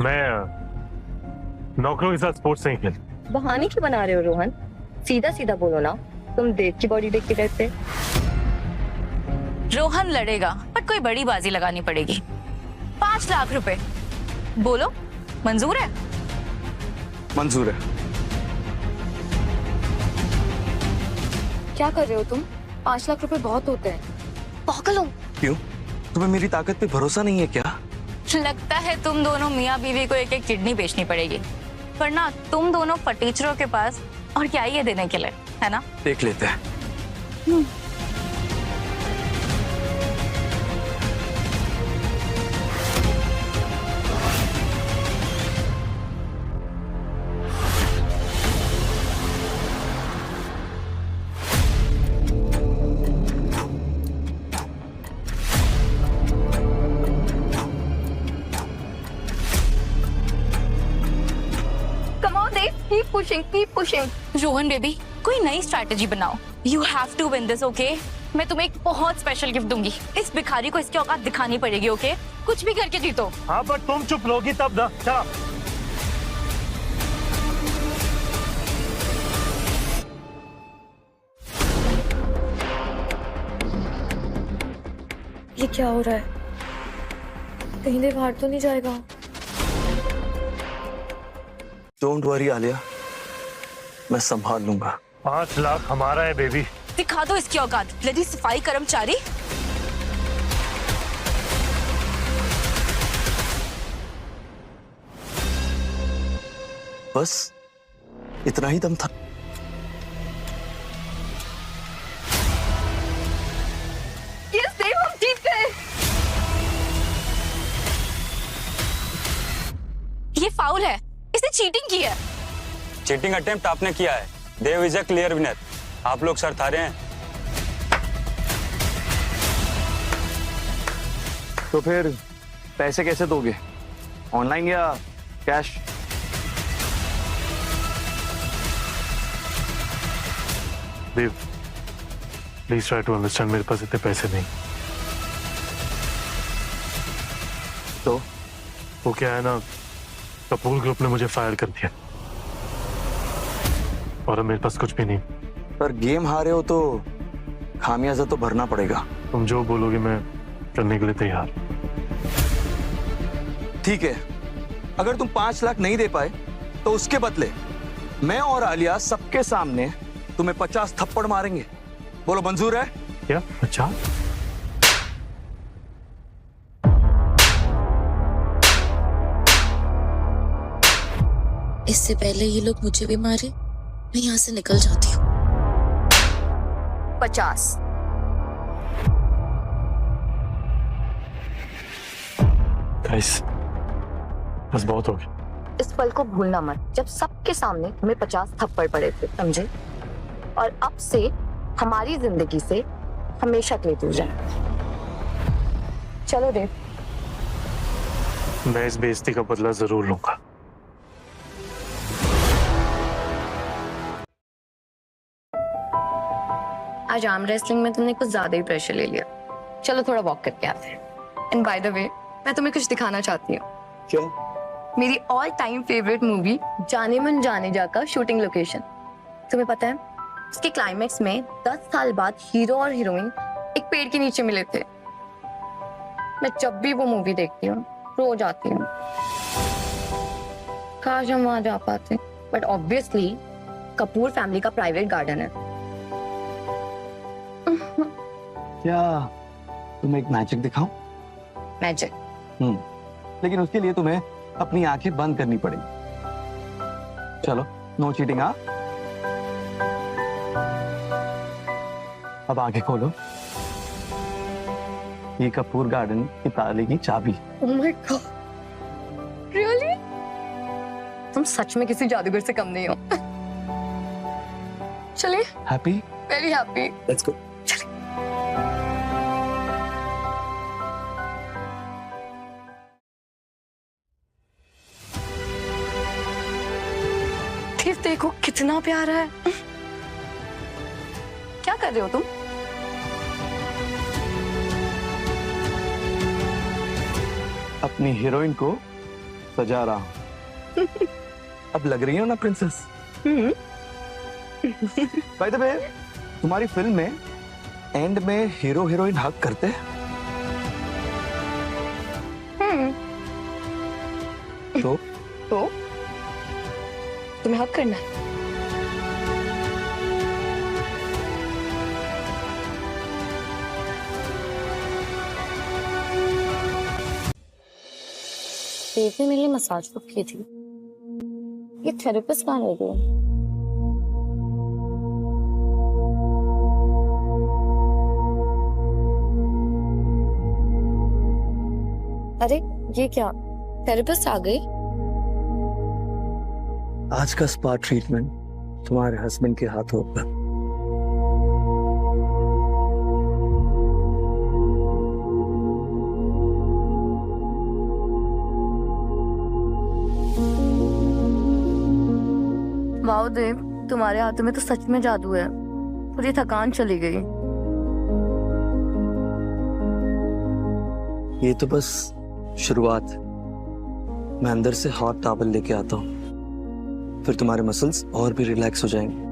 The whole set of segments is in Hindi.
मैं नौकरों के साथ स्पोर्ट्स नहीं खेल। बहाने क्यों बना रहे हो रोहन? सीधा सीधा बोलो ना, तुम देव की बॉडी देख के डरते। रोहन लड़ेगा पर कोई बड़ी बाजी लगानी पड़ेगी। 5 लाख रुपए बोलो, मंजूर है? मंजूर है। क्या कर रहे हो तुम? 5 लाख रुपए बहुत होते हैं। पागल हो? क्यों, तुम्हें मेरी ताकत पे भरोसा नहीं है क्या? लगता है तुम दोनों मियाँ बीवी को एक एक किडनी बेचनी पड़ेगी, वरना तुम दोनों फटीचरों के पास और क्या ही है देने के लिए, है ना? देख लेते हैं। Keep pushing. रोहन बेबी, कोई नई स्ट्रैटेजी बनाओ। You have to win this, okay? मैं तुम्हें एक बहुत स्पेशल गिफ्ट दूंगी। इस भिखारी को इसकी औकात दिखानी पड़ेगी, ओके? कुछ भी करके जीतो। हाँ, पर तुम चुप रहोगी तब ना। चला। ये क्या हो रहा है? कहीं देर बाहर तो नहीं जाएगा? डोंट वरी आलिया, मैं संभाल लूंगा। 5 लाख हमारा है बेबी। दिखा दो इसकी औकात, ब्लडी सफाई कर्मचारी। बस इतना ही दम था। यस देव, हम जीत गए। ये फाउल है, इसने चीटिंग की है। चीटिंग अटेम्प्ट आपने किया है। देव इज अ क्लियर विनर। आप लोग सर हारे हैं। तो फिर पैसे कैसे दोगे? ऑनलाइन या cash? Dev, please try to understand, मेरे पास इतने पैसे नहीं। तो वो क्या है ना, कपूर ग्रुप ने मुझे फायर कर दिया और अब मेरे पास कुछ भी नहीं। पर गेम हारे हो तो खामियाजा तो भरना पड़ेगा। तुम जो बोलोगे मैं करने के लिए तैयार। ठीक है, अगर तुम 5 लाख नहीं दे पाए तो उसके बदले मैं और आलिया सबके सामने तुम्हें 50 थप्पड़ मारेंगे। बोलो मंजूर है? क्या? अच्छा, इससे पहले ये लोग मुझे भी मारे, मैं यहाँ से निकल जाती हूँ। 50। गाइस, बस बहुत हो गया। इस पल को भूलना मत जब सबके सामने हमें 50 थप्पड़ पड़े थे, समझे? और अब से हमारी जिंदगी से हमेशा के लिए दूर जाए। चलो देव। मैं इस बेइज्जती का बदला जरूर लूंगा। आज आर्म रेसलिंग में तुमने कुछ ज्यादा ही प्रेशर ले लिया। चलो थोड़ा वॉक करके आते हैं। एंड बाय द वे, मैं तुम्हें कुछ दिखाना चाहती हूँ। क्या? मेरी ऑल टाइम फेवरेट मूवी जाने मन जाने जा का शूटिंग लोकेशन। तुम्हें पता है, उसके क्लाइमेक्स में 10 साल बाद हीरो और हीरोइन एक पेड़ के नीचे मिले थे। मैं जब भी वो मूवी देखती हूँ रो जाती हूँ। काश हम वहां जा पाते, बट ऑब्वियसली कपूर फैमिली का प्राइवेट गार्डन है। क्या तुम्हें एक मैजिक दिखाऊं? मैजिक? लेकिन उसके लिए तुम्हें अपनी आंखें बंद करनी पड़ेगी। चलो, नो चीटिंग। हाँ, अब आंखें खोलो। ये कपूर गार्डन की ताले की चाबी। Oh my God, really? तुम सच में किसी जादूगर से कम नहीं हो। चलिए। Happy? Very happy. Let's go. देखो कितना प्यारा है। क्या कर रहे हो तुम? अपनी हीरोइन को सजा रहा हूँ। अब लग रही हो ना प्रिंसेस? बाय द वे, तुम्हारी फिल्म में एंड में हीरो हीरोइन हक करते हैं? तो तुम्हें हक करना है? देव ने मेरे लिए मसाज बुक की थी। ये थेरेपिस्ट कहाँ रह गया? अरे ये क्या, थेरेपिस्ट आ गई? आज का स्पा ट्रीटमेंट तुम्हारे हस्बैंड के हाथ होगा। वाओ देव, तुम्हारे हाथों में तो सच में जादू है। पूरी थकान चली गई। ये तो बस शुरुआत। मैं अंदर से हॉट टॉवल लेके आता हूँ, फिर तुम्हारे मसल्स और भी रिलैक्स हो जाएंगे।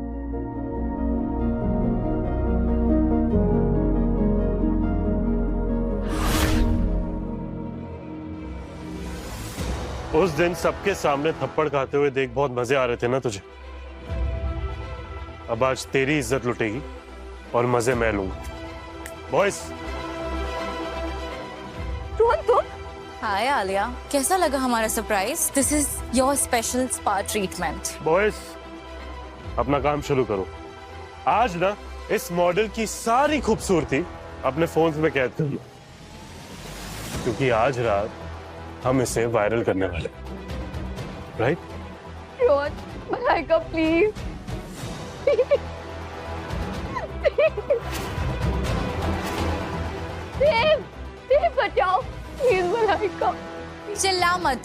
उस दिन सबके सामने थप्पड़ खाते हुए देख बहुत मजे आ रहे थे ना तुझे। अब आज तेरी इज्जत लुटेगी और मजे मैं लूंगा। बॉयज, हाय आलिया, कैसा लगा हमारा surprise? This is your special spa treatment. Boys, अपना काम शुरू करो। आज ना इस मॉडल की सारी खूबसूरती अपने फोन्स में कैद कर लो, क्योंकि आज रात हम इसे वायरल करने वाले, राइट? मलाइका प्लीज। देव, देव बचाओ प्लीज मलाइका। चिल्ला मत,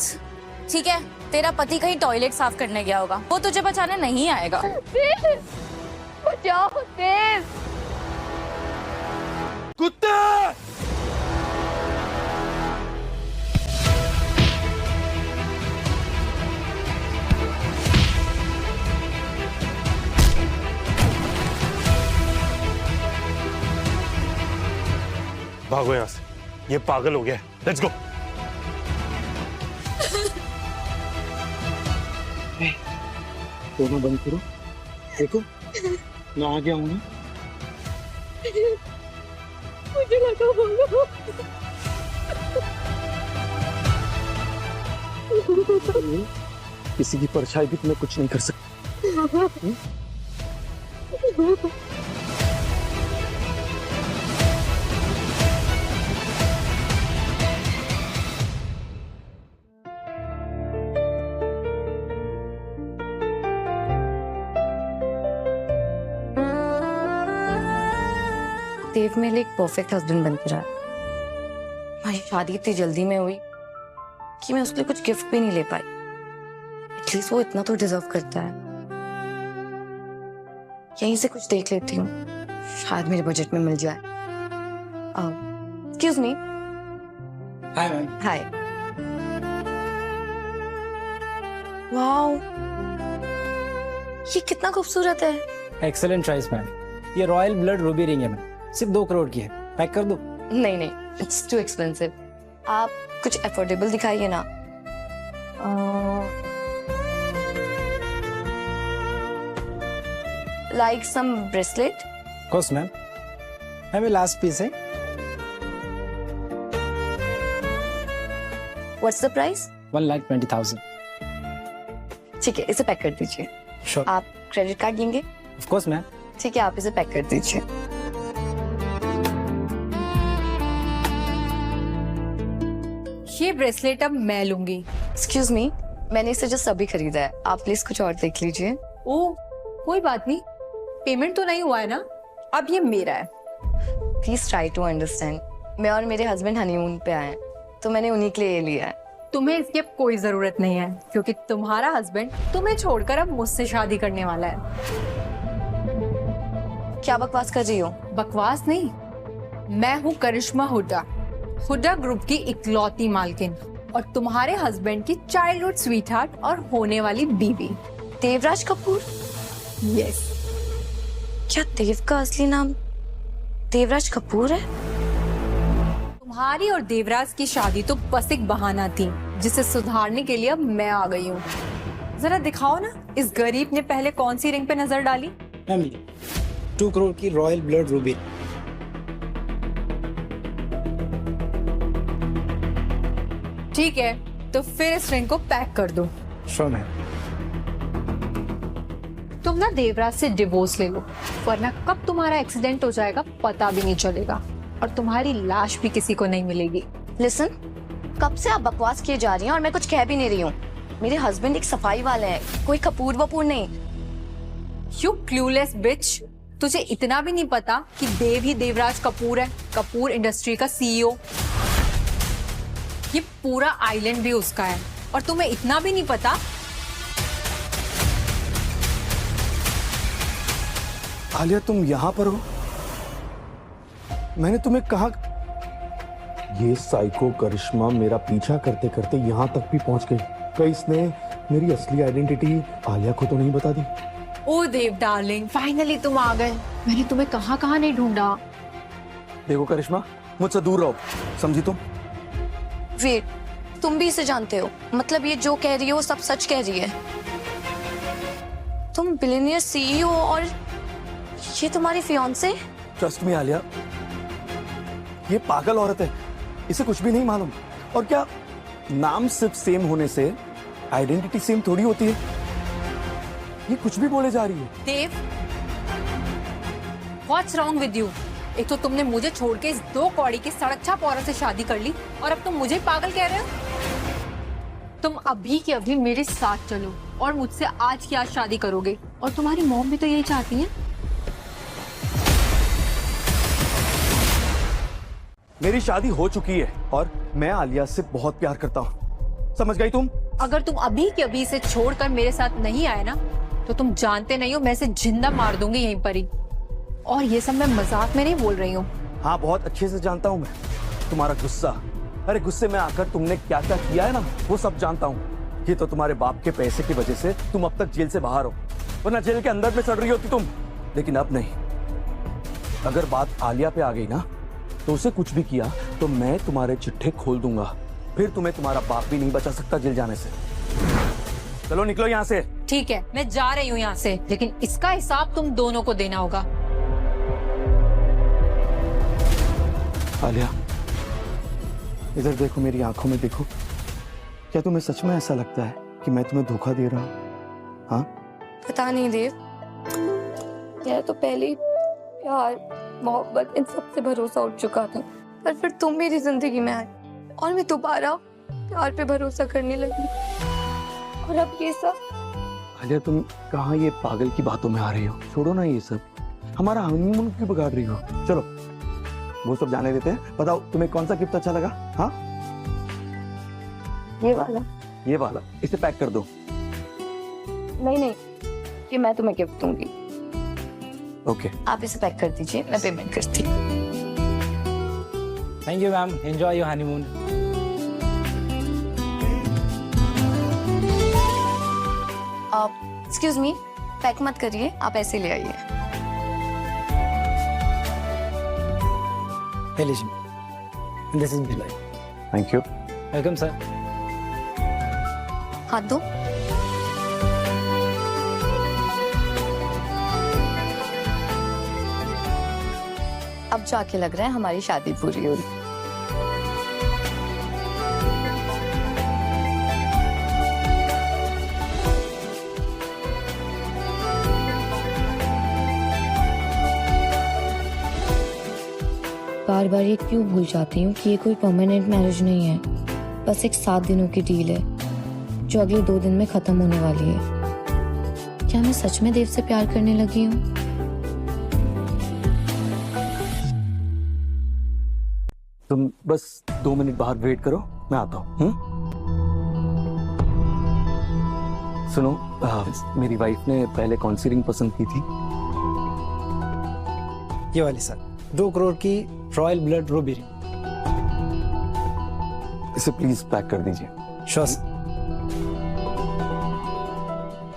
ठीक है? तेरा पति कहीं टॉयलेट साफ करने गया होगा, वो तुझे बचाने नहीं आएगा। देव बचाओ देव। कुत्ते! भागो यहां से, ये पागल हो गया है। Let's go. दोनों बंद करो, देखो मैं आ गया हूँ ना। मुझे लगा बोलो। किसी की परछाई भी तुम्हें कुछ नहीं कर सकती। देव मेरे लिए एक परफेक्ट हस्बैंड बन के रहा है। हमारी शादी इतनी जल्दी में हुई कि मैं उसके लिए कुछ गिफ्ट भी नहीं ले पाई। एटलीस्ट वो इतना तो डिजर्व करता है। यहीं से कुछ देख लेती हूँ, शायद मेरे बजट में मिल जाए। Excuse me. Hi ma'am. Hi. Wow, ये कितना खूबसूरत है। Excellent choice ma'am. ये रॉयल ब्लड रूबी रिंग है मैम, सिर्फ 2 करोड़ की है। पैक कर दो? नहीं नहीं, इट्स टू एक्सपेंसिव। आप कुछ अफोर्डेबल दिखाइए ना। Like some bracelet. Course ma'am. Ma'am ये लास्ट पीस है। What's the price? 1,20,000। ठीक है, इसे पैक कर दीजिए। श्योर। आप क्रेडिट कार्ड देंगे? Of course ma'am. ठीक है, आप इसे पैक कर दीजिए। ये ब्रेसलेट अब मैं लूंगी। एक्सक्यूज मी, मैंने इसे जस्ट अभी खरीदा है। आप प्लीज कुछ और देख लीजिए। ओ, कोई बात नहीं, पेमेंट तो नहीं हुआ है ना, अब ये मेरा है। Please try to understand. मैं और मेरे हस्बैंड हनीमून पे आए हैं, तो मैंने उन्हीं के लिए ये लिया है। तुम्हें इसकी अब कोई जरूरत नहीं है, क्योंकि तुम्हारा हस्बैंड तुम्हें छोड़कर अब मुझसे शादी करने वाला है। क्या बकवास कर रही हो? बकवास नहीं, मैं हूँ करिश्मा हुड्डा, हुड्डा ग्रुप की इकलौती मालकिन। और तुम्हारे हस्बैंड की चाइल्डहुड स्वीटहार्ट और होने वाली बीवी। देवराज कपूर? यस। क्या देव का असली नाम देवराज कपूर है? तुम्हारी और देवराज की शादी तो बस एक बहाना थी जिसे सुधारने के लिए अब मैं आ गई हूँ। जरा दिखाओ ना, इस गरीब ने पहले कौन सी रिंग पे नजर डाली? मैम ये 2 करोड़ की रॉयल ब्लड रूबी। ठीक है, तो फिर इस रिंग को पैक कर दो। Sure ma'am. तुम ना देवराज से डिवोर्स ले लो, वरना कब तुम्हारा एक्सीडेंट हो जाएगा पता भी नहीं चलेगा और तुम्हारी लाश भी किसी को नहीं मिलेगी। लिसन, कब से आप बकवास किए जा रही हैं और मैं कुछ कह भी नहीं रही हूँ। मेरे हस्बैंड एक सफाई वाले हैं, कोई कपूर वपूर नहीं। यू क्लूलेस बिच, तुझे इतना भी नहीं पता कि देव ही देवराज कपूर है, कपूर इंडस्ट्री का सीईओ। ये पूरा आइलैंड भी उसका है और तुम्हें इतना भी नहीं पता। आलिया तुम यहाँ पर हो? मैंने तुम्हें कहा। ये साइको करिश्मा मेरा पीछा करते करते यहाँ तक भी पहुंच गई। कहीं इसने मेरी असली आइडेंटिटी आलिया को तो नहीं बता दी? ओ देव डार्लिंग, फाइनली तुम आ गए। मैंने तुम्हें कहाँ कहाँ नहीं ढूंढा। देखो करिश्मा, मुझसे दूर रहो, समझी तुम? वेट, तुम भी इसे जानते हो? मतलब ये जो कह रही हो सब सच कह रही है? तुम बिलियनियर सीईओ और ये तुम्हारी फियांसे? ट्रस्ट मी आलिया, ये पागल औरत है, इसे कुछ भी नहीं मालूम। और क्या नाम सिर्फ सेम होने से आइडेंटिटी सेम थोड़ी होती है? ये कुछ भी बोले जा रही है। देव, व्हाट्स रॉन्ग विद यू? एक तो तुमने मुझे छोड़ के इस 2 कौड़ी की सड़क छाप औरत से शादी कर ली और अब तुम मुझे पागल कह रहे हो? तुम अभी के अभी मेरे साथ चलो और मुझसे आज की आज शादी करोगे। और तुम्हारी मॉम भी तो यही चाहती है। मेरी शादी हो चुकी है और मैं आलिया से बहुत प्यार करता हूँ, समझ गई तुम? अगर तुम अभी के अभी इसे छोड़कर मेरे साथ नहीं आए ना, तो तुम जानते नहीं हो मैं इसे जिंदा मार दूंगी यहीं पर ही। और ये सब मैं मजाक में नहीं बोल रही हूँ। हाँ, बहुत अच्छे से जानता हूँ मैं तुम्हारा गुस्सा। अरे गुस्से में आकर तुमने क्या क्या किया है ना, वो सब जानता हूँ। ये तो तुम्हारे बाप के पैसे की वजह से तुम अब तक जेल से बाहर हो, वरना जेल के अंदर में सड़ रही होती तुम। लेकिन अब नहीं। अगर बात आलिया पे आ गई ना, तो उसे कुछ भी किया तो मैं तुम्हारे चिट्ठे खोल दूंगा। फिर तुम्हें तुम्हारा बाप भी नहीं बचा सकता जेल जाने से। चलो निकलो यहाँ से। ठीक है, मैं जा रही हूँ यहाँ से, लेकिन इसका हिसाब तुम दोनों को देना होगा। आलिया, इधर देखो, मेरी आंखों में देखो। क्या तुम्हें सच में ऐसा लगता है कि मैं तुम्हें धोखा दे रहा हूँ? हाँ? पता नहीं देव, मेरा तो पहले ही प्यार मोहब्बत इन सब से भरोसा उठ चुका था, पर फिर तुम मेरी जिंदगी में आए और मैं दोबारा प्यार पे भरोसा करने लगी। और अब ये सब। आलिया, तुम कहाँ ये पागल की बातों में आ रही हो? छोड़ो ना ये सब, हमारा हनीमून क्यों बिगाड़ रही हो? चलो वो सब जाने देते हैं। बताओ तुम्हें कौन सा गिफ्ट अच्छा लगा? हाँ, ये वाला। ये वाला, इसे पैक कर दो। नहीं नहीं, ये मैं तुम्हें गिफ्ट दूंगी। ओके, आप इसे पैक कर दीजिए, मैं पेमेंट करती हूँ। Thank you ma'am, enjoy your honeymoon. Excuse me, pack मत करिए, आप ऐसे ले आइए। हे लीजिए, this is bill. Thank you. Welcome sir. हाथ दो। अब जाके लग रहा है हमारी शादी पूरी हुई। बार बार ये क्यों भूल जाती हूँ कि ये कोई परमानेंट मैरिज नहीं है, बस एक 7 दिनों की डील है जो अगले 2 दिन में खत्म होने वाली है। क्या मैं सच में देव से प्यार करने लगी हूँ? तुम बस 2 मिनट बाहर वेट करो, मैं आता हूँ। सुनो, मेरी वाइफ ने पहले कौन सी रिंग पसंद की थी? ये वाली सर, 2 करोड़ की रॉयल ब्लड रूबी रिंग। इसे प्लीज पैक कर दीजिए। श्योर।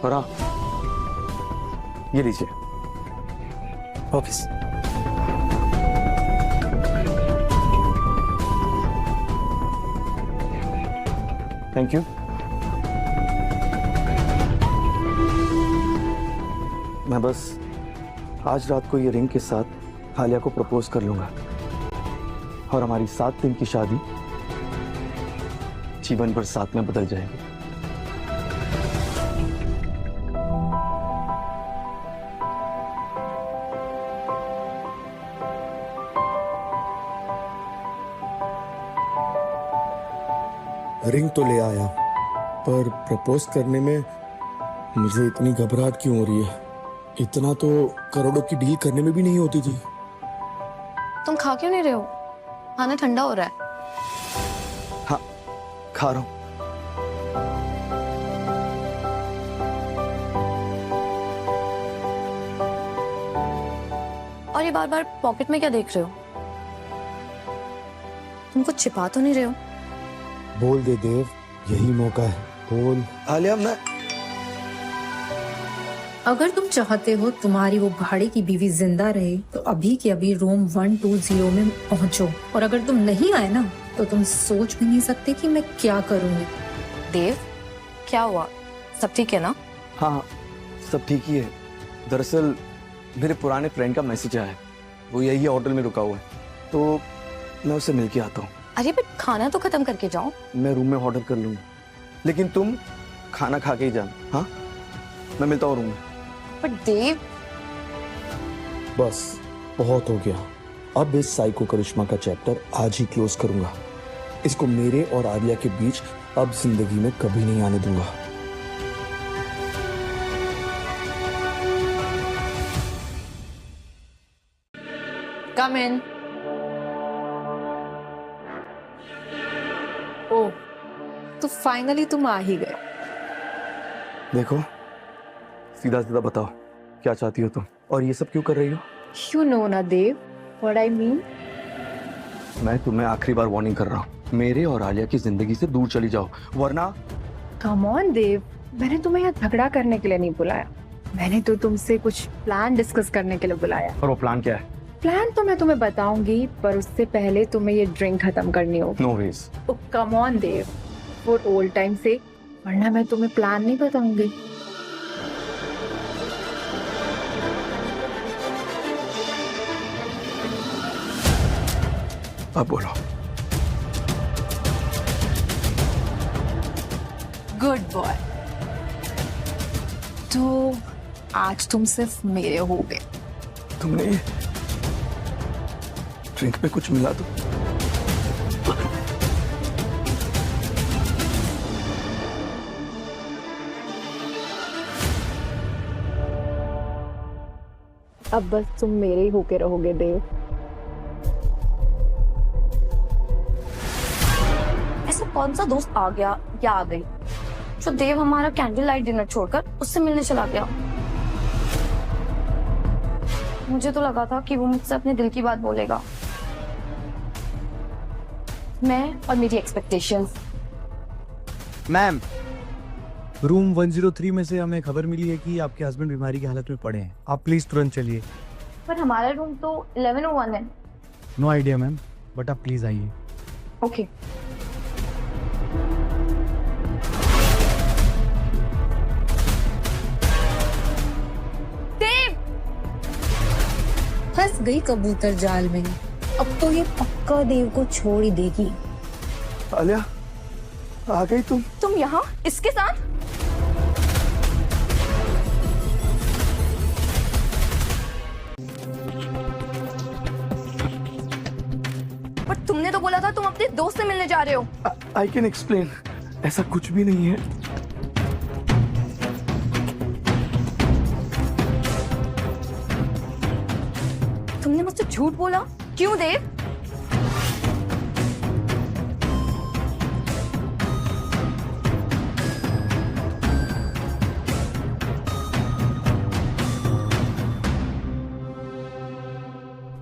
और हाँ, ये लीजिए। ओके। Thank you. मैं बस आज रात को ये रिंग के साथ आलिया को प्रपोज कर लूंगा और हमारी 7 दिन की शादी जीवन भर साथ में बदल जाएगी। रिंग तो ले आया, पर प्रपोज करने में मुझे इतनी घबराहट क्यों हो रही है? इतना तो करोड़ों की डील करने में भी नहीं होती थी। तुम खा क्यों नहीं रहे हो? खाना ठंडा हो रहा है। हाँ, खा रहा हूं। और ये बार बार पॉकेट में क्या देख रहे हो? तुम कुछ छिपा तो नहीं रहे हो? बोल दे देव, यही मौका है, बोल। आलिया, मैं अगर तुम चाहते हो तुम्हारी वो भाड़े की बीवी जिंदा रहे तो अभी के अभी रूम 120 में पहुंचो, और अगर तुम नहीं आए ना तो तुम सोच भी नहीं सकते कि मैं क्या करूंगी। देव, क्या हुआ? सब ठीक है ना? हाँ, सब ठीक ही है। दरअसल मेरे पुराने फ्रेंड का मैसेज आया है, वो यही होटल में रुका हुआ है, तो मैं उससे मिल के आता हूँ। अरे बट खाना तो खत्म करके जाओ। मैं रूम में ऑर्डर कर लूंगा, लेकिन तुम खाना खा के ही जाना। हाँ, मैं मिलता हूँ रूम में। बट देव, बस बहुत हो गया। अब इस साइको करिश्मा का चैप्टर आज ही क्लोज करूंगा। इसको मेरे और आलिया के बीच अब जिंदगी में कभी नहीं आने दूंगा। कम इन। ओह, तो फाइनली तुम आ ही गए। देखो, सीधा सीधा बताओ क्या चाहती हो तुम, और ये सब क्यों कर रही हो? You know ना देव, what I mean? मैं तुम्हें आखिरी बार वार्निंग कर रहा हूँ, मेरे और आलिया की जिंदगी से दूर चली जाओ, वरना। Come on देव, मैंने तुम्हें यहाँ झगड़ा करने के लिए नहीं बुलाया। मैंने तो तुमसे कुछ प्लान डिस्कस करने के लिए बुलाया। और वो प्लान क्या है? प्लान तो मैं तुम्हें बताऊंगी, पर उससे पहले तुम्हें ये ड्रिंक खत्म करनी होगी। No ways. Oh, come on Dev, for old time से, वरना मैं तुम्हें प्लान नहीं बताऊंगी। अब बोलो। Good boy. तो आज तुम सिर्फ मेरे हो गए। तुमने ये ड्रिंक में कुछ मिला दो। अब बस तुम मेरे ही होके रहोगे देव। ऐसा कौन सा दोस्त आ गया या आ गई जो देव हमारा कैंडल लाइट डिनर छोड़कर उससे मिलने चला गया? मुझे तो लगा था कि वो मुझसे अपने दिल की बात बोलेगा। मैं और मेरी एक्सपेक्टेशंस। मैम, रूम 103 में से हमें खबर मिली है कि आपके हस्बैंड बीमारी की हालत में पड़े हैं। आप प्लीज तुरंत चलिए। पर हमारा रूम तो 1101 है। नो आइडिया मैम, बट आप प्लीज आइए। ओके। फंस गई कबूतर जाल में। अब तो ये पक्का देव को छोड़ ही देगी। आलिया, आ गई तुम? तुम यहाँ इसके साथ? पर तुमने तो बोला था तुम अपने दोस्त से मिलने जा रहे हो। आई कैन एक्सप्लेन, ऐसा कुछ भी नहीं है। तुमने मुझसे झूठ बोला, क्यों देव?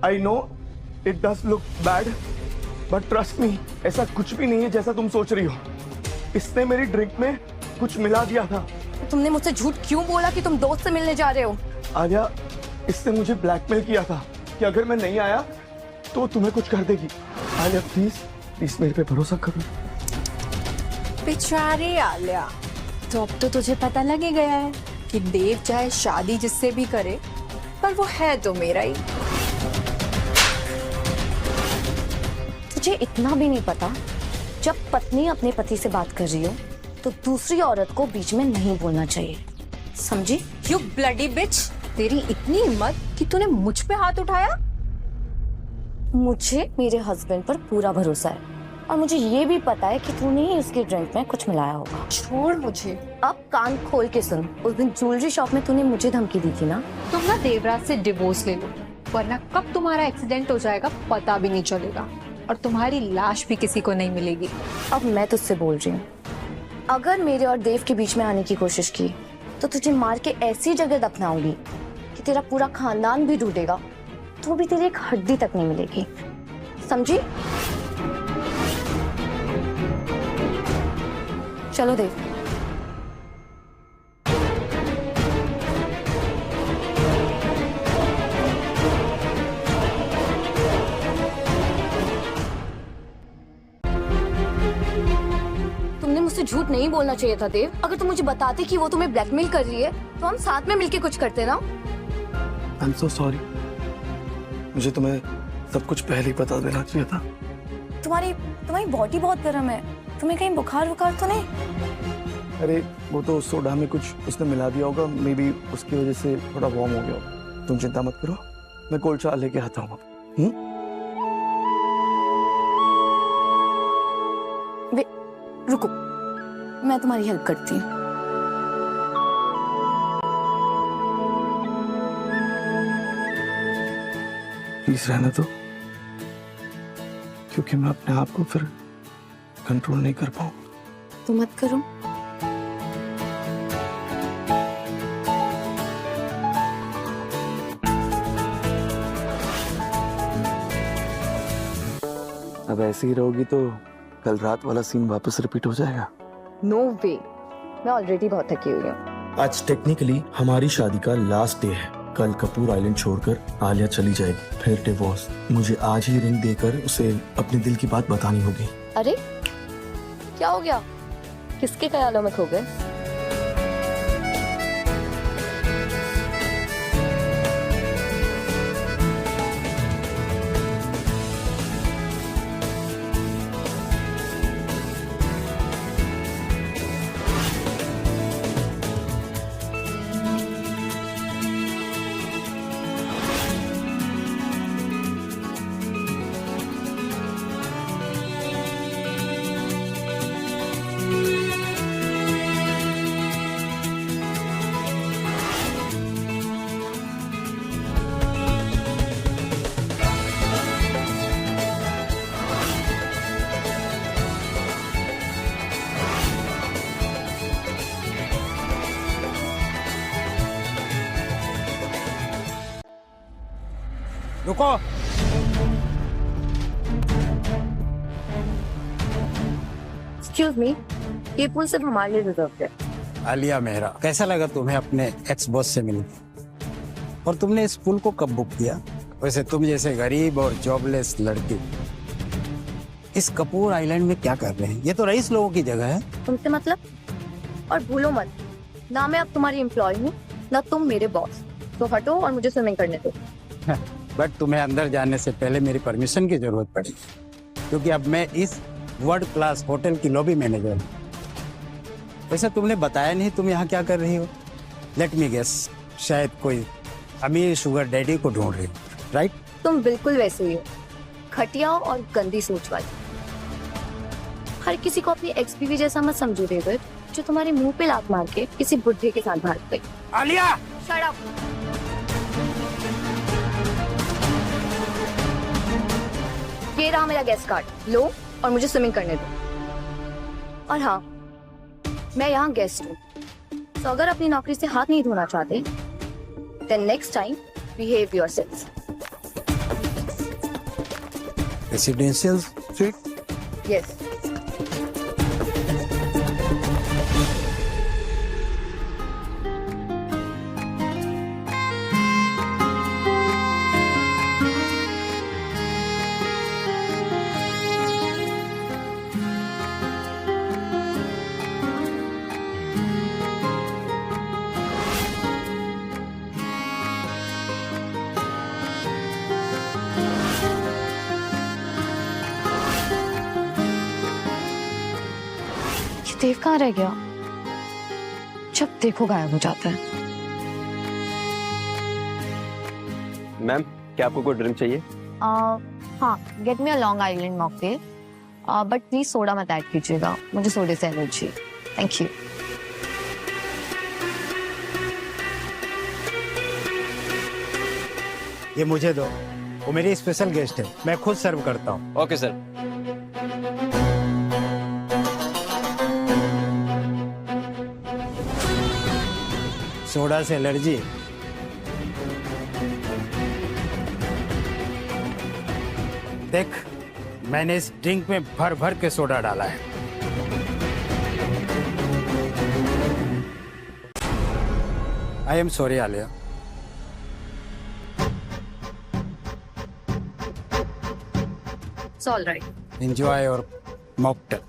I know it does look bad, but trust me, ऐसा कुछ भी नहीं है जैसा तुम सोच रही हो। इसने मेरी ड्रिंक में कुछ मिला दिया था। तुमने मुझसे झूठ क्यों बोला कि तुम दोस्त से मिलने जा रहे हो? आलिया, इसने मुझे ब्लैकमेल किया था कि अगर मैं नहीं आया तो तुम्हें कुछ कर देगी। आलिया प्लीज प्लीज मेरे पे भरोसा करो। बेचारी आलिया, तो अब तो तुझे पता लग ही गया है कि देव चाहे शादी जिससे भी करे, पर वो है तो मेरा ही। तुझे इतना भी नहीं पता, जब पत्नी अपने पति से बात कर रही हो तो दूसरी औरत को बीच में नहीं बोलना चाहिए, समझी? यू ब्लडी बिच, तेरी इतनी हिम्मत कि तूने मुझ पे हाथ उठाया? मुझे मेरे हस्बैंड पर पूरा भरोसा है और मुझे ये भी पता है कि तूने ही उसकी ड्रिंक में कुछ मिलाया होगा। छोड़ मुझे। अब कान खोल के सुन, उस दिन ज्वेलरी शॉप में तूने मुझे धमकी दी थी ना। तुम ना देवराज से डिवोर्स ले लो, वरना कब तुम्हारा एक्सीडेंट हो जाएगा पता भी नहीं चलेगा और तुम्हारी लाश भी किसी को नहीं मिलेगी। अब मैं तुझसे बोल रही हूँ, अगर मेरे और देव के बीच में आने की कोशिश की तो तुझे मार के ऐसी जगह दफनाऊंगी कि तेरा पूरा खानदान भी ढूंढेगा तो भी तेरी एक हड्डी तक नहीं मिलेगी, समझी? चलो देव। तुमने मुझसे झूठ नहीं बोलना चाहिए था देव। अगर तुम मुझे बताते कि वो तुम्हें ब्लैकमेल कर रही है तो हम साथ में मिलके कुछ करते ना। आई एम सो सॉरी, मुझे तुम्हें सब कुछ पहले ही बता देना चाहिए था। तुम्हारी बॉडी बहुत गर्म है, तुम्हें कहीं बुखार तो नहीं? अरे वो तो सोडा में कुछ उसने मिला दिया होगा, मे बी उसकी वजह से थोड़ा वार्म हो गया होगा। तुम चिंता मत करो, मैं कोल्ड चाय लेके आता हूँ। रुको, मैं तुम्हारी हेल्प करती हूँ। प्लीज रहने दो, क्योंकि मैं अपने आप को फिर कंट्रोल नहीं कर पाऊँ। तो मत करो। अब ऐसे ही रहोगी तो कल रात वाला सीन वापस रिपीट हो जाएगा। नो वे, मैं ऑलरेडी बहुत थकी हुई हूँ। आज टेक्निकली हमारी शादी का लास्ट डे है। कल कपूर आइलैंड छोड़कर आलिया चली जाएगी, फिर डिवोर्स। मुझे आज ही रिंग देकर उसे अपने दिल की बात बतानी होगी। अरे क्या हो गया? किसके ख्यालों में खो गए? रुको। एक्सक्यूज मी, ये पुल सिर्फ हमारे लिए रिजर्व है। आलिया मेहरा, कैसा लगा तुम्हें अपने एक्स बॉस से मिलकर? और तुमने इस पुल को कब बुक किया? वैसे तुम जैसे गरीब और जॉबलेस लड़की इस कपूर आइलैंड में क्या कर रहे हैं? ये तो रईस लोगों की जगह है। तुमसे मतलब? और भूलो मत, ना मैं अब तुम्हारी एम्प्लॉय हूँ ना तुम मेरे बॉस। तो हटो और मुझे स्विमिंग करने दो। बट तुम्हें अंदर जाने से पहले मेरी परमिशन की जरूरत पड़ेगी, क्योंकि अब मैं इस वर्ल्ड क्लास होटल की लॉबी मैनेजर हूँ। वैसे तुमने बताया नहीं तुम यहाँ क्या कर रही हो? लेट मी गेस, शायद कोई अमीर शुगर डैडी को ढूंढ रही हो, राइट? तुम बिल्कुल वैसे ही हो, घटिया और गंदी सोच वाली। हर किसी को अपनी एक्स बीवी जैसा मत समझो डेविड, जो तुम्हारे मुंह पे लात मार के किसी बुढ़े के साथ भाग गई। आलिया! Shut up! ये रहा मेरा गेस्ट कार्ड, लो और मुझे स्विमिंग करने दो। और हाँ, मैं यहाँ गेस्ट हूँ, तो अगर अपनी नौकरी से हाथ नहीं धोना चाहते, then next time behave yourself. Residential suite. Yes. Dev कहाँ रह गया? जब देखो गायब हो जाता है। मैम, क्या आपको कोई ड्रिंक चाहिए? हाँ, get me a long island mocktail, but please soda मत ऐड कीजिएगा, मुझे सोडे से एलर्जी है। Thank you. ये मुझे दो, वो मेरी स्पेशल गेस्ट है, मैं खुद सर्व करता हूँ। Okay sir. सोडा से एलर्जी? देख, मैंने इस ड्रिंक में भर भर के सोडा डाला है। I am sorry Alia. It's all right. Enjoy your mocktail.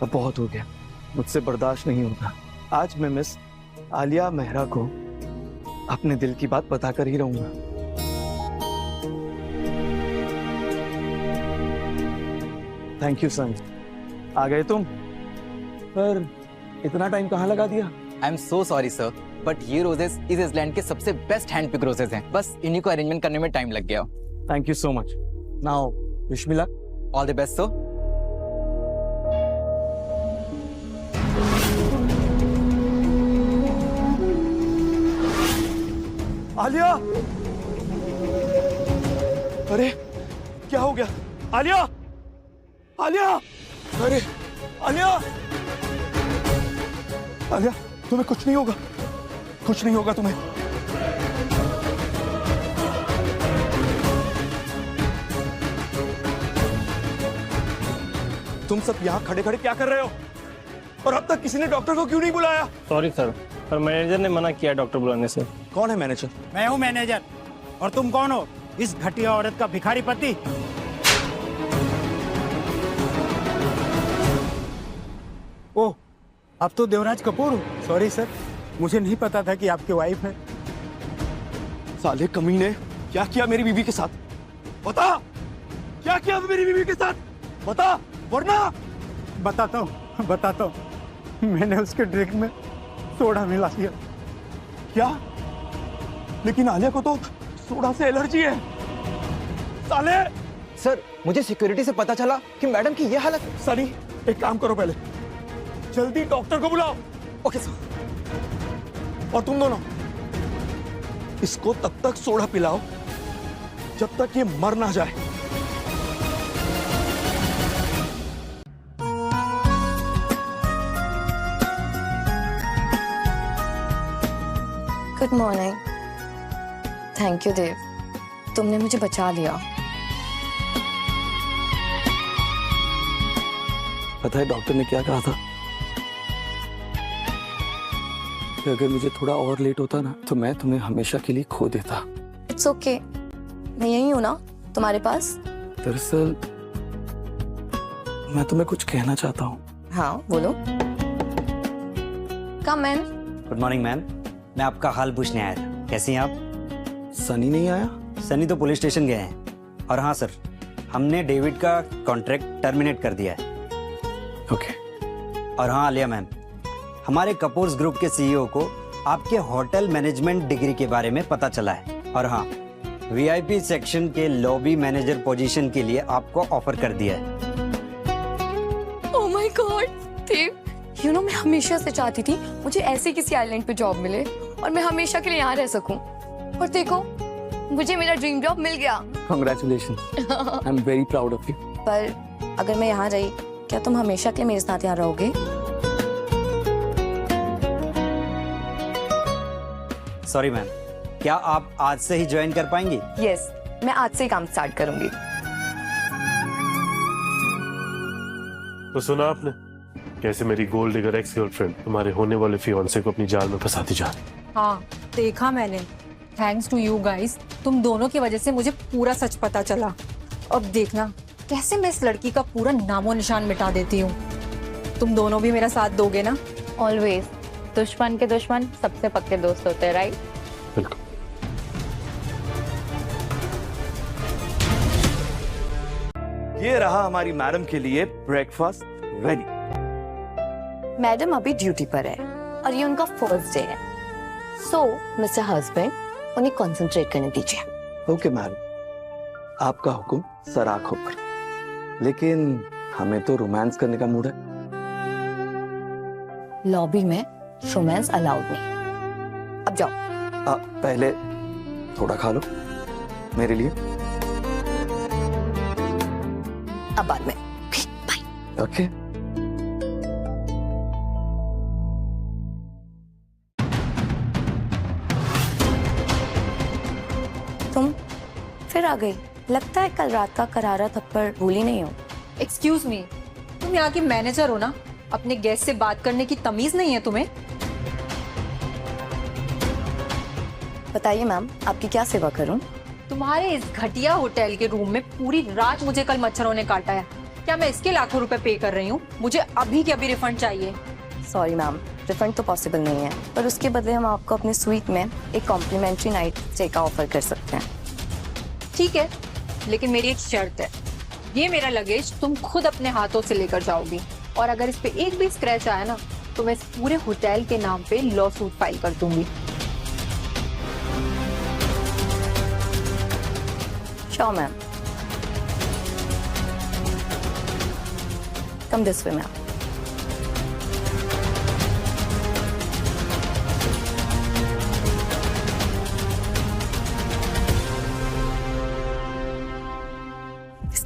अब बहुत हो गया, मुझसे बर्दाश्त नहीं होता। आज मैं मिस आलिया मेहरा को अपने दिल की बात बताकर ही रहूंगा। थैंक यू सन। आ गए तुम? पर इतना टाइम कहाँ लगा दिया? I am so sorry sir, but ये रोजेस इस आइलैंड के सबसे बेस्ट हैंड पिक रोजेस हैं। बस इन्हीं को अरेंजमेंट करने में टाइम लग गया। Thank you so much. Now wish me luck. All the best sir. Alia! अरे क्या हो गया? आलिया! आलिया! अरे आलिया! आलिया, तुम्हें कुछ नहीं होगा, कुछ नहीं होगा तुम्हें। तुम सब यहाँ खड़े खड़े क्या कर रहे हो? और अब तक किसी ने डॉक्टर को क्यों नहीं बुलाया? सॉरी सर, पर मैनेजर ने मना किया डॉक्टर बुलाने से। कौन है मैनेजर? मैं हूँ मैनेजर। और तुम कौन हो? इस घटिया औरत का भिखारी पति? ओह, अब तो देवराज कपूर हो। सॉरी सर, मुझे नहीं पता था कि आपकी वाइफ है। साले कमीने, क्या किया मेरी बीवी के साथ? बता, क्या किया मेरी बीवी के साथ? बता, वरना। बताता हूँ। मैंने उसके ड्रिंक में सोडा मिला दिया। क्या? लेकिन आलिया को तो सोडा से एलर्जी है। साले! सर, मुझे सिक्योरिटी से पता चला कि मैडम की ये हालत। सनी, एक काम करो, पहले जल्दी डॉक्टर को बुलाओ। Okay sir. और तुम दोनों इसको तब तक सोडा पिलाओ जब तक ये मर ना जाए। Good morning. Thank you Dev, तुमने मुझे बचा लिया। पता है डॉक्टर ने क्या कहा था? कि अगर मुझे थोड़ा और लेट होता ना तो मैं तुम्हें हमेशा के लिए खो देता। इट्स ओके, मैं यही हूँ ना तुम्हारे पास। दरअसल मैं तुम्हें कुछ कहना चाहता हूँ। हाँ बोलो। कम इन। गुड मॉर्निंग मैम, मैं आपका हाल पूछने आया था। कैसी हैं आप? सनी नहीं आया? सनी तो पुलिस स्टेशन गए हैं। और हाँ सर, हमने डेविड का कॉन्ट्रैक्ट टर्मिनेट कर दिया है। ओके। और हाँ आलिया मैम, हमारे कपूर्स ग्रुप के सीईओ को आपके होटल मैनेजमेंट डिग्री के बारे में पता चला है। और हाँ, वीआईपी सेक्शन के लॉबी मैनेजर पोजीशन के लिए आपको ऑफर कर दिया है। ओह माय गॉड देव, मैं हमेशा से चाहती थी मुझे ऐसे किसी आइलैंड पे जॉब मिले और मैं हमेशा के लिए यहाँ रह सकूं। और देखो, मुझे मेरा ड्रीम जॉब मिल गया। Congratulations. I'm very proud of you. पर अगर मैं यहाँ रही, क्या तुम हमेशा के लिए मेरे साथ यहाँ रहोगे? सॉरी मैम, क्या आप आज से ही ज्वाइन कर पाएंगी? यस, मैं आज से ही काम स्टार्ट करूंगी। तो सुना आपने कैसे मेरी गोल्ड डिगर एक्स गर्लफ्रेंड तुम्हारे होने वाले फियांसे को अपनी जाल में फंसाती जा रही। हाँ, देखा मैंने। थैंक्स टू यू गाइस, तुम दोनों की वजह से मुझे पूरा सच पता चला। अब देखना कैसे मैं इस लड़की का पूरा नामो निशान मिटा देती हूँ। तुम दोनों भी मेरा साथ दोगे ना? ऑलवेज। दुश्मन के दुश्मन सबसे पक्के दोस्त होते हैं, राइट? बिल्कुल। ये रहा हमारी मैडम के लिए ब्रेकफास्ट रेडी। मैडम अभी ड्यूटी पर है और ये उनका फर्स्ट डे है। सो मिस्टर हस्बैंड, उन्हें कंसंट्रेट करने दीजिए। ओके मैडम, आपका हुक्म सर आंखों पर। लेकिन हमें तो रोमांस करने का मूड है। लॉबी में रोमांस अलाउड नहीं। अब जाओ। पहले थोड़ा खा लो मेरे लिए। अब बाद में। बाय। ओके। तुम फिर आ गई। लगता है कल रात का करारा थप्पड़ भूली नहीं हो। एक्सक्यूज मी, तुम यहाँ की मैनेजर हो ना? अपने गेस्ट से बात करने की तमीज नहीं है तुम्हें? बताइए मैम, आपकी क्या सेवा करूं? तुम्हारे इस घटिया होटल के रूम में पूरी रात मुझे कल मच्छरों ने काटा है। क्या मैं इसके लाखों रुपए पे कर रही हूँ? मुझे अभी के अभी रिफंड चाहिए। सॉरी मैम, रिफंड तो पॉसिबल नहीं है, पर उसके बदले हम आपको अपनी स्वीट में एक कॉम्प्लीमेंट्री नाइट स्टे का ऑफर कर सकते हैं। ठीक है, लेकिन मेरी एक शर्त है। ये मेरा लगेज तुम खुद अपने हाथों से लेकर जाओगी, और अगर इस पे एक भी स्क्रैच आया ना, तो मैं इस पूरे होटल के नाम पे लॉ सूट फाइल कर दूंगी। Sure ma'am. Come this way ma'am.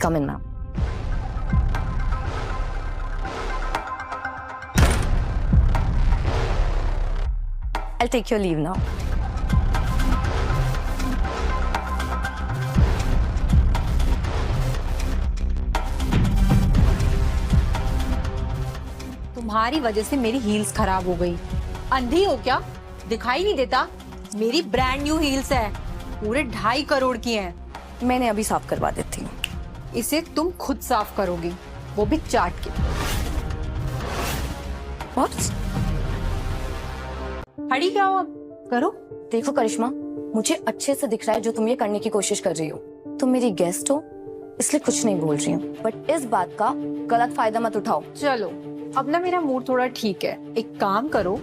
Come in, ma'am. I'll take your leave now. तुम्हारी वजह से मेरी हील्स खराब हो गई। अंधी हो क्या? दिखाई नहीं देता? मेरी ब्रांड न्यू हील्स है, पूरे 2.5 करोड़ की हैं। मैंने अभी साफ करवा देती हूँ। इसे तुम खुद साफ करोगी, वो भी चाट के। What? खड़ी क्या हो? अब करो। देखो करिश्मा, मुझे अच्छे से दिख रहा है जो तुम ये करने की कोशिश कर रही हो। तुम मेरी गेस्ट हो, इसलिए कुछ नहीं बोल रही हूँ, बट इस बात का गलत फायदा मत उठाओ। चलो, अब ना मेरा मूड थोड़ा ठीक है। एक काम करो,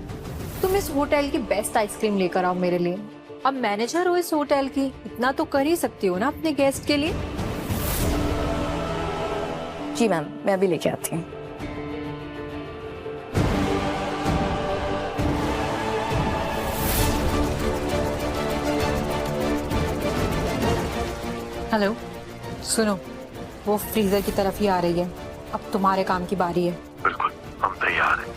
तुम इस होटल की बेस्ट आइसक्रीम लेकर आओ मेरे लिए। अब मैनेजर हो इस होटल की, इतना तो कर ही सकती हो ना अपने गेस्ट के लिए। जी मैम, मैं अभी लेके आती हूँ। हेलो, सुनो, वो फ्रीजर की तरफ ही आ रही है। अब तुम्हारे काम की बारी है। बिल्कुल, हम तैयार हैं।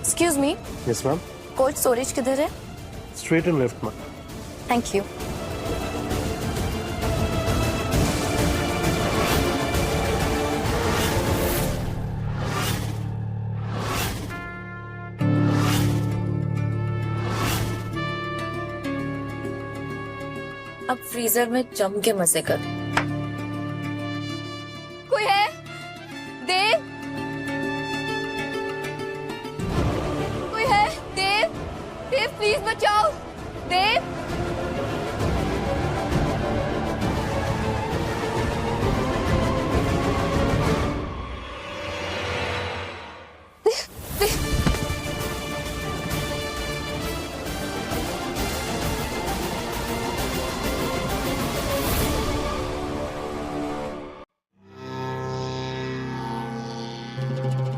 Excuse me. Yes ma'am. Cold storage किधर है? Straight and left ma'am. Thank you. अब फ्रीजर में जम के मजे कर। कोई है? देव? कोई है? देव? देव प्लीज बचाओ। देव?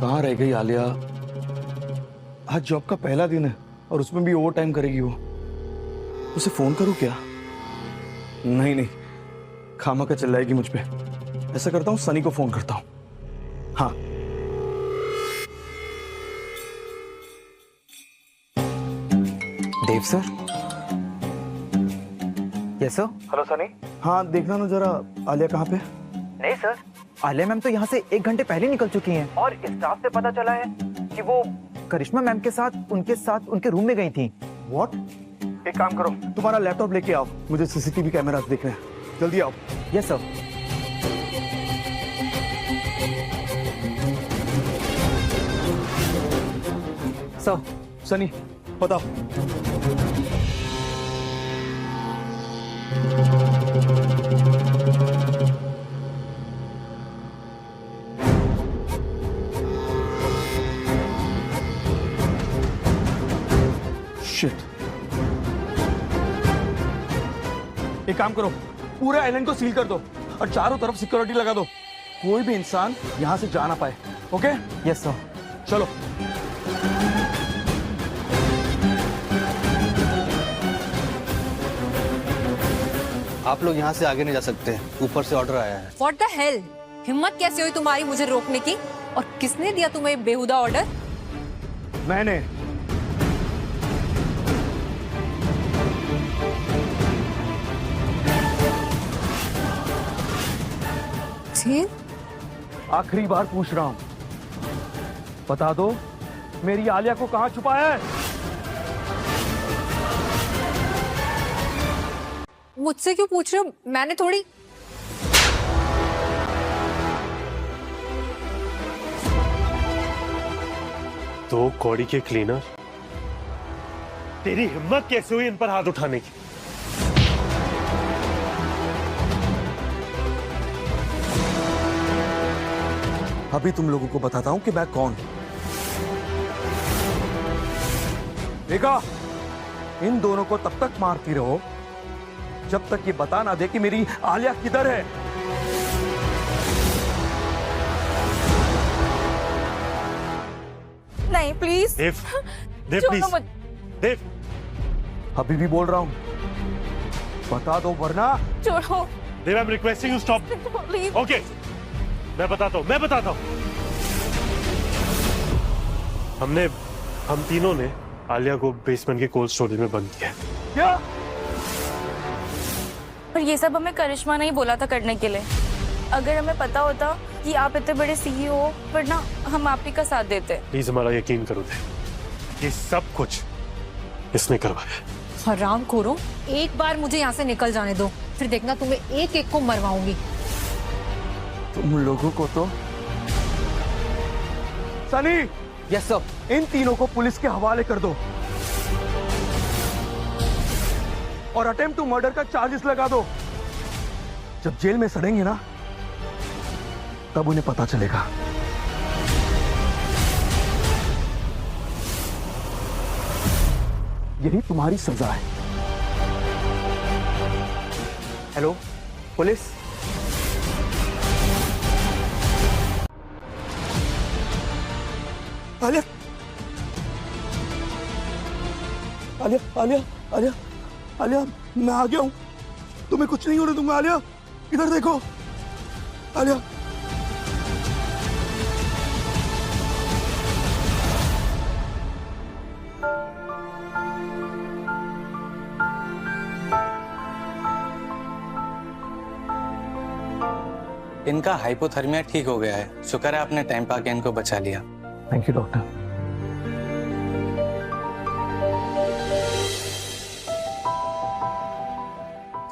कहाँ रह गई आलिया? आज जॉब का पहला दिन है और उसमें भी ओवर टाइम करेगी वो। उसे फोन करूं क्या? नहीं नहीं, खामा का चिल्लाएगी मुझ पे। ऐसा करता हूँ, सनी को फोन करता हूँ। हाँ। Dev sir. Yes sir. Hello Sunny. हाँ देखना ना जरा, आलिया कहाँ पे? नहीं सर, आलिया मैम तो यहाँ से 1 घंटे पहले निकल चुकी हैं और स्टाफ से पता चला है कि वो करिश्मा मैम के साथ उनके रूम में गई थी। व्हाट? एक काम करो, तुम्हारा लैपटॉप लेके आओ, मुझे सीसीटीवी कैमरास देखने हैं। जल्दी आओ। Yes sir. सर। सनी बताओ। शिट। एक काम करो, पूरे आइलैंड को सील कर दो और चारों तरफ सिक्योरिटी लगा दो, कोई भी इंसान यहां से जा ना पाए। ओके? Yes sir. चलो। आप लोग यहाँ से आगे नहीं जा सकते, ऊपर से ऑर्डर आया है। What the hell? हिम्मत कैसे हुई तुम्हारी मुझे रोकने की? और किसने दिया तुम्हें बेहुदा ऑर्डर? मैंने। आखिरी बार पूछ रहा हूं, बता दो मेरी आलिया को कहां छुपाया है? मुझसे क्यों पूछ रहे हो? मैंने थोड़ी। दो कौड़ी के क्लीनर, तेरी हिम्मत कैसे हुई इन पर हाथ उठाने की? अभी तुम लोगों को बताता हूं कि मैं कौन हूं। देखा, इन दोनों को तब तक मारती रहो जब तक ये बता ना दे कि मेरी आलिया किधर है। नहीं प्लीज। देव, देव प्लीज, देव। अभी भी बोल रहा हूं, बता दो वरना। छोड़ो। Dev, I am requesting you stop. Please. Okay, मैं बताता हूं। हम तीनों ने आलिया को बेसमेंट के कोल्ड स्टोरेज में बंद किया। क्या? और ये सब हमें करिश्मा ने ही बोला था करने के लिए। अगर हमें पता होता कि आप इतने बड़े सीईओ हो, वरना हम आप ही का साथ देते। प्लीज हमारा यकीन करो देव, ये सब कुछ इसने करवाया। हरामखोरों, एक बार मुझे यहाँ से निकल जाने दो, फिर देखना तुम्हें एक एक को मरवाऊंगी। तुम लोगों को तो। सनी। Yes sir. इन तीनों को पुलिस के हवाले कर दो और अटेम्प्ट टू मर्डर का चार्जेस लगा दो। जब जेल में सड़ेंगे ना, तब उन्हें पता चलेगा। यही तुम्हारी सजा है। Hello police. आलिया, आलिया, आलिया, आलिया, आलिया, मैं आ गया हूं, तुम्हें कुछ नहीं होने दूंगा। आलिया, इधर देखो। आलिया, इनका हाइपोथर्मिया ठीक हो गया है। शुक्र है आपने टाइम पाके इनको बचा लिया। Thank you doctor.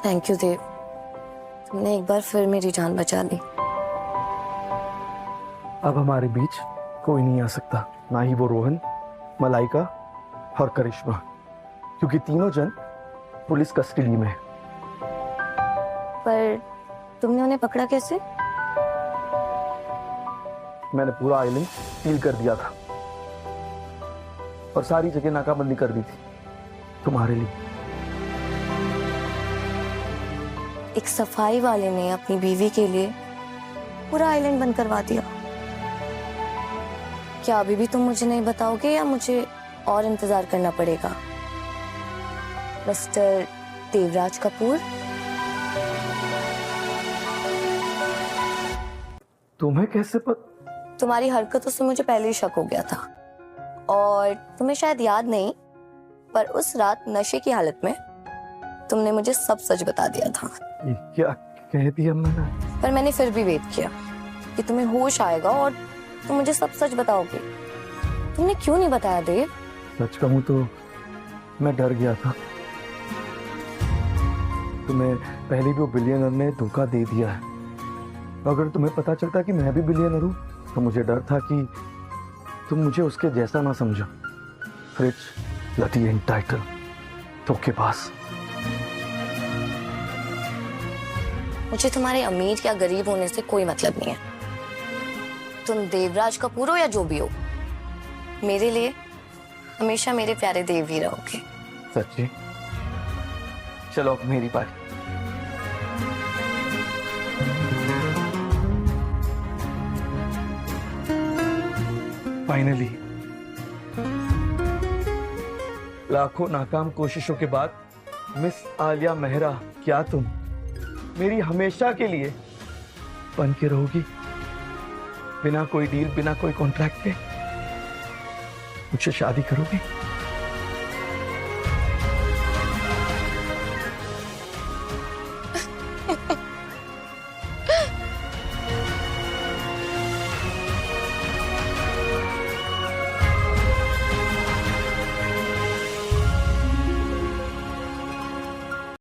Thank you Dev, तुमने एक बार फिर मेरी जान बचा ली। अब हमारे बीच कोई नहीं आ सकता, ना ही वो रोहन, मलाइका और करिश्मा, क्योंकि तीनों जन पुलिस कस्टडी में है। पर तुमने उन्हें पकड़ा कैसे? मैंने पूरा आइलैंड सील कर दिया था और सारी जगह नाकाबंदी कर दी थी तुम्हारे लिए। एक सफाई वाले ने अपनी बीवी के लिए पूरा आइलैंड बंद करवा दिया। क्या अभी भी तुम मुझे नहीं बताओगे या मुझे और इंतजार करना पड़ेगा? मिस्टर देवराज कपूर। तुम्हें कैसे तुम्हारी हरकतों से मुझे पहले ही शक हो गया था, और तुम्हें शायद याद नहीं, पर उस रात नशे की हालत में तुमने मुझे सब सच बता दिया था। क्या कह दिया मैंने? पर मैंने फिर भी वेट किया कि तुम्हें होश आएगा और तुम मुझे सब सच बताओगे। तुमने क्यों नहीं बताया देव? सच कहूं तो मैं डर गया था। तुम्हें पहले भी वो बिलियनर ने धोखा दे दिया है। अगर तुम्हें पता चलता कि मैं भी बिलियनर हूं तो मुझे डर था कि तुम मुझे उसके जैसा ना समझो। रिच, लटी, एंटाइटल, धोखेबाज। मुझे तुम्हारे अमीर या गरीब होने से कोई मतलब नहीं है। तुम देवराज कपूर हो या जो भी हो, मेरे लिए हमेशा मेरे प्यारे देव ही रहोगे। सच्ची? चलो अब मेरी बारी। फाइनली लाखों नाकाम कोशिशों के बाद मिस आलिया मेहरा, क्या तुम मेरी हमेशा के लिए बन के रहोगी? बिना कोई डील, बिना कोई कॉन्ट्रैक्ट के मुझसे शादी करोगी?